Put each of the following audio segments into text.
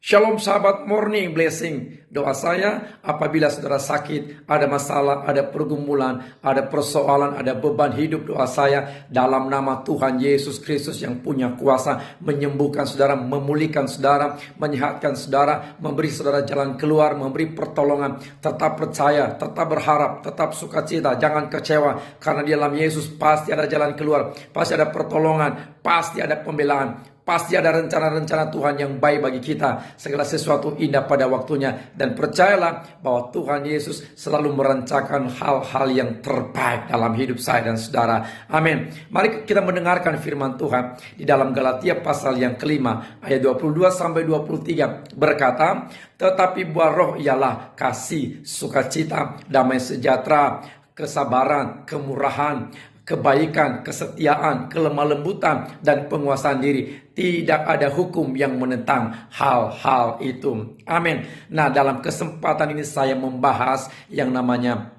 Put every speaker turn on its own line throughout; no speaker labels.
Shalom sahabat Morning Blessing. Doa saya apabila saudara sakit, ada masalah, ada pergumulan, ada persoalan, ada beban hidup, doa saya dalam nama Tuhan Yesus Kristus yang punya kuasa menyembuhkan saudara, memulihkan saudara, menyehatkan saudara, memberi saudara jalan keluar, memberi pertolongan. Tetap percaya, tetap berharap, tetap sukacita, jangan kecewa, karena di dalam Yesus pasti ada jalan keluar, pasti ada pertolongan, pasti ada pembelaan. Pasti ada rencana-rencana Tuhan yang baik bagi kita. Segala sesuatu indah pada waktunya. Dan percayalah bahwa Tuhan Yesus selalu merencanakan hal-hal yang terbaik dalam hidup saya dan saudara. Amin. Mari kita mendengarkan firman Tuhan di dalam Galatia pasal yang kelima ayat 22-23 berkata, tetapi buah roh ialah kasih, sukacita, damai sejahtera, kesabaran, kemurahan, kebaikan, kesetiaan, kelemah lembutan, dan penguasaan diri. Tidak ada hukum yang menentang hal-hal itu. Amin. Nah, dalam kesempatan ini saya membahas yang namanya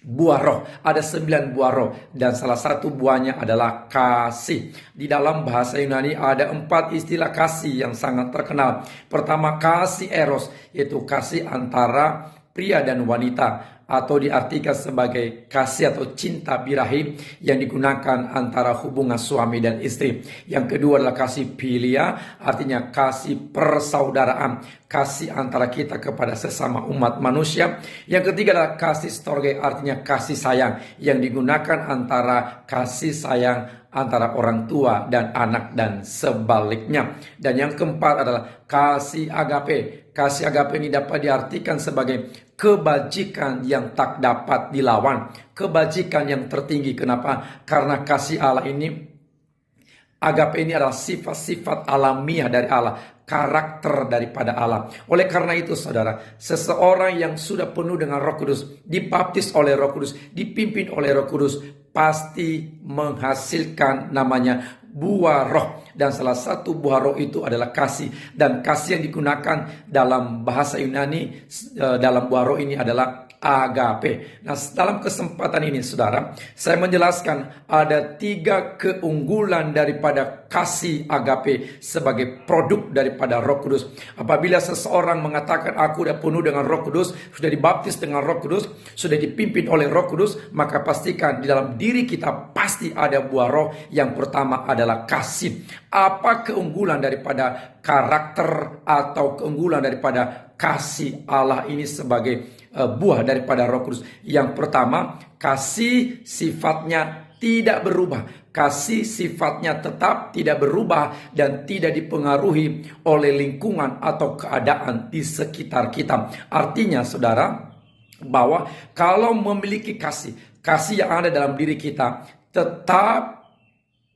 buah roh. Ada 9 buah roh dan salah satu buahnya adalah kasih. Di dalam bahasa Yunani ada 4 istilah kasih yang sangat terkenal. Pertama, kasih eros, yaitu kasih antara pria dan wanita, atau diartikan sebagai kasih atau cinta birahi yang digunakan antara hubungan suami dan istri. Yang kedua adalah kasih philia, artinya kasih persaudaraan, kasih antara kita kepada sesama umat manusia. Yang ketiga adalah kasih storge, artinya kasih sayang yang digunakan antara kasih sayang antara orang tua dan anak dan sebaliknya. Dan yang keempat adalah kasih agape. Kasih agape ini dapat diartikan sebagai kebajikan yang tak dapat dilawan, kebajikan yang tertinggi. Kenapa? Karena kasih Allah ini, agape ini adalah sifat-sifat alamiah dari Allah, karakter daripada Allah. Oleh karena itu saudara, seseorang yang sudah penuh dengan Roh Kudus, dibaptis oleh Roh Kudus, dipimpin oleh Roh Kudus, pasti menghasilkan namanya buah roh. Dan salah satu buah roh itu adalah kasih. Dan kasih yang digunakan dalam bahasa Yunani dalam buah roh ini adalah agape. Nah, dalam kesempatan ini saudara, saya menjelaskan ada 3 keunggulan daripada kasih agape sebagai produk daripada Roh Kudus. Apabila seseorang mengatakan aku sudah penuh dengan Roh Kudus, sudah dibaptis dengan Roh Kudus, sudah dipimpin oleh Roh Kudus, maka pastikan di dalam diri kita pasti ada buah roh. Yang pertama adalah kasih. Apa keunggulan daripada karakter atau keunggulan daripada kasih Allah ini sebagai buah daripada Roh Kudus? Yang pertama, kasih sifatnya tidak berubah. Kasih sifatnya tetap tidak berubah dan tidak dipengaruhi oleh lingkungan atau keadaan di sekitar kita. Artinya saudara, bahwa kalau memiliki kasih yang ada dalam diri kita tetap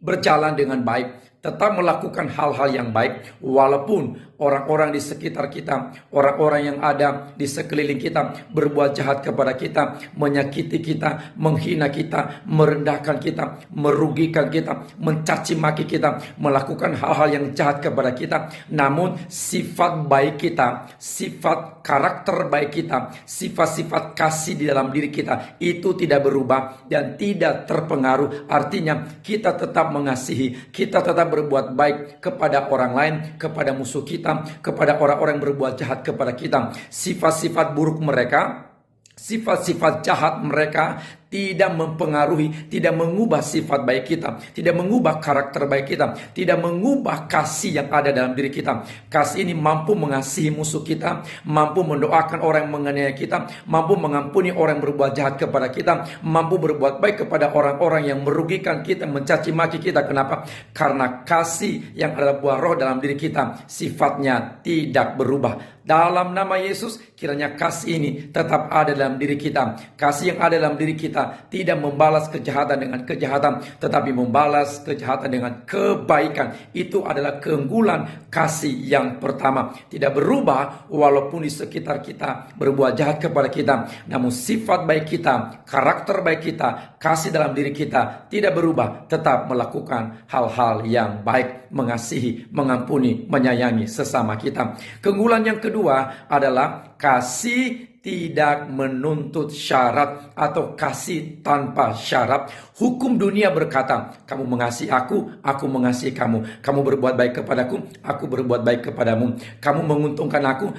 berjalan dengan baik, tetap melakukan hal-hal yang baik, walaupun orang-orang di sekitar kita, orang-orang yang ada di sekeliling kita berbuat jahat kepada kita, menyakiti kita, menghina kita, merendahkan kita, merugikan kita, mencaci maki kita, melakukan hal-hal yang jahat kepada kita. Namun sifat baik kita, sifat karakter baik kita, sifat-sifat kasih di dalam diri kita itu tidak berubah dan tidak terpengaruh. Artinya kita tetap mengasihi, kita tetap berbuat baik kepada orang lain, kepada musuh kita, kepada orang-orang yang berbuat jahat kepada kita. Sifat-sifat buruk mereka, sifat-sifat jahat mereka tidak mempengaruhi, tidak mengubah sifat baik kita, tidak mengubah karakter baik kita, tidak mengubah kasih yang ada dalam diri kita. Kasih ini mampu mengasihi musuh kita, mampu mendoakan orang yang menganiaya kita, mampu mengampuni orang yang berbuat jahat kepada kita, mampu berbuat baik kepada orang-orang yang merugikan kita, mencaci maki kita. Kenapa? Karena kasih yang adalah buah roh dalam diri kita sifatnya tidak berubah. Dalam nama Yesus, kiranya kasih ini tetap ada dalam diri kita. Kasih yang ada dalam diri kita tidak membalas kejahatan dengan kejahatan, tetapi membalas kejahatan dengan kebaikan. Itu adalah keunggulan kasih yang pertama. Tidak berubah walaupun di sekitar kita berbuat jahat kepada kita, namun sifat baik kita, karakter baik kita, kasih dalam diri kita tidak berubah, tetap melakukan hal-hal yang baik, mengasihi, mengampuni, menyayangi sesama kita. Keunggulan yang kedua adalah kasih tidak menuntut syarat atau kasih tanpa syarat. Hukum dunia berkata, kamu mengasihi aku mengasihi kamu. Kamu berbuat baik kepadaku, aku berbuat baik kepadamu. Kamu menguntungkan aku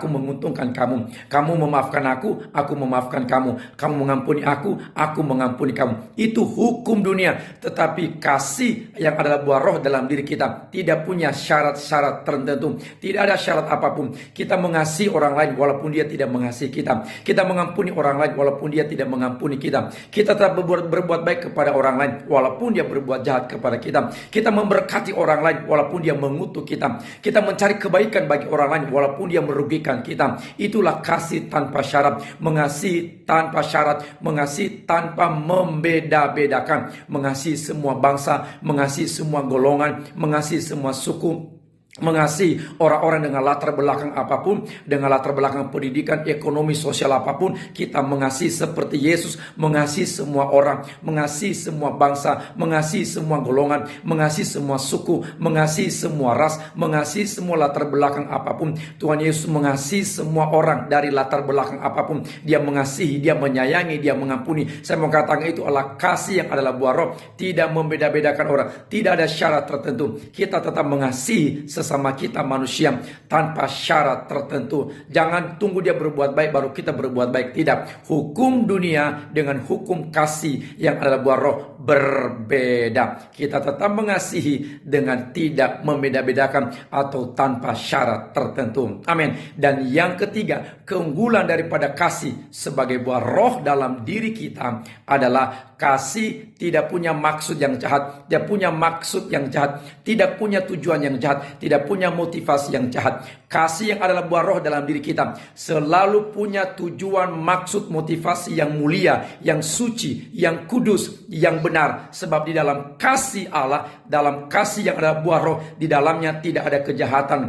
menguntungkan kamu. Kamu memaafkan aku memaafkan kamu. Kamu mengampuni aku mengampuni kamu. Itu hukum dunia. Tetapi kasih yang adalah buah roh dalam diri kita tidak punya syarat-syarat tertentu. Tidak ada syarat apapun. Kita mengasihi orang lain walaupun dia tidak mengasihi kita. Kita mengampuni orang lain walaupun dia tidak mengampuni kita. Kita tetap berbuat baik kepada orang lain walaupun dia berbuat jahat kepada kita. Kita memberkati orang lain walaupun dia mengutuk kita. Kita mencari kebaikan bagi orang lain walaupun dia merugikan kita. Itulah kasih tanpa syarat. Mengasihi tanpa syarat, mengasihi tanpa membeda-bedakan, mengasihi semua bangsa, mengasihi semua golongan, mengasihi semua suku, mengasihi orang-orang dengan latar belakang apapun, dengan latar belakang pendidikan, ekonomi, sosial apapun. Kita mengasihi seperti Yesus mengasihi semua orang, mengasihi semua bangsa, mengasihi semua golongan, mengasihi semua suku, mengasihi semua ras, mengasihi semua latar belakang apapun. Tuhan Yesus mengasihi semua orang dari latar belakang apapun. Dia mengasihi, dia menyayangi, dia mengampuni. Saya mau katakan itu adalah kasih yang adalah buah roh, tidak membeda-bedakan orang, tidak ada syarat tertentu. Kita tetap mengasihi sesama kita manusia tanpa syarat tertentu. Jangan tunggu dia berbuat baik baru kita berbuat baik. Tidak. Hukum dunia dengan hukum kasih yang adalah buah roh berbeda. Kita tetap mengasihi dengan tidak membeda-bedakan atau tanpa syarat tertentu. Amin. Dan yang ketiga, keunggulan daripada kasih sebagai buah roh dalam diri kita adalah kasih tidak punya maksud yang jahat. Dia punya maksud yang jahat. Tidak punya tujuan yang jahat. Tidak punya motivasi yang jahat. Kasih yang adalah buah roh dalam diri kita selalu punya tujuan, maksud, motivasi yang mulia, yang suci, yang kudus, yang benar. Sebab di dalam kasih Allah, dalam kasih yang adalah buah roh, di dalamnya tidak ada kejahatan,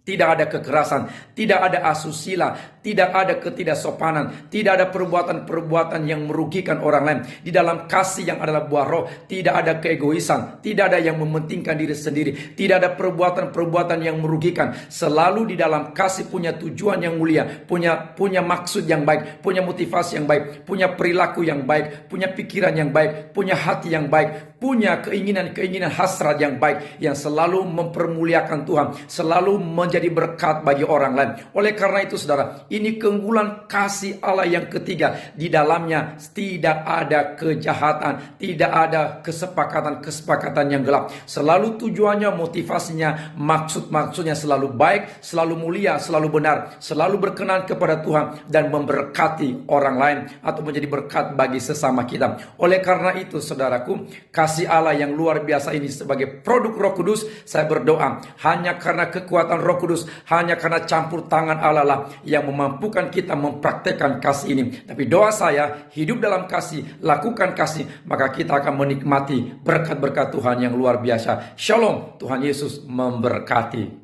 tidak ada kekerasan, tidak ada asusila, tidak ada ketidaksopanan, tidak ada perbuatan-perbuatan yang merugikan orang lain. Di dalam kasih yang adalah buah roh, tidak ada keegoisan, tidak ada yang mementingkan diri sendiri, tidak ada perbuatan-perbuatan yang merugikan. Selalu di dalam kasih punya tujuan yang mulia, punya maksud yang baik, punya motivasi yang baik, punya perilaku yang baik, punya pikiran yang baik, punya hati yang baik, punya keinginan-keinginan hasrat yang baik, yang selalu mempermuliakan Tuhan, selalu menjadi berkat bagi orang lain. Oleh karena itu saudara, ini keunggulan kasih Allah yang ketiga. Di dalamnya tidak ada kejahatan, tidak ada kesepakatan yang gelap. Selalu tujuannya, motivasinya, maksudnya selalu baik, selalu mulia, selalu benar, selalu berkenan kepada Tuhan dan memberkati orang lain atau menjadi berkat bagi sesama kita. Oleh karena itu saudaraku, kasih Allah yang luar biasa ini sebagai produk Roh Kudus, saya berdoa hanya karena kekuatan Roh Kudus, hanya karena campur tangan Allah lah yang memampukan kita mempraktekkan kasih ini. Tapi doa saya, hidup dalam kasih, lakukan kasih, maka kita akan menikmati berkat-berkat Tuhan yang luar biasa. Shalom, Tuhan Yesus memberkati.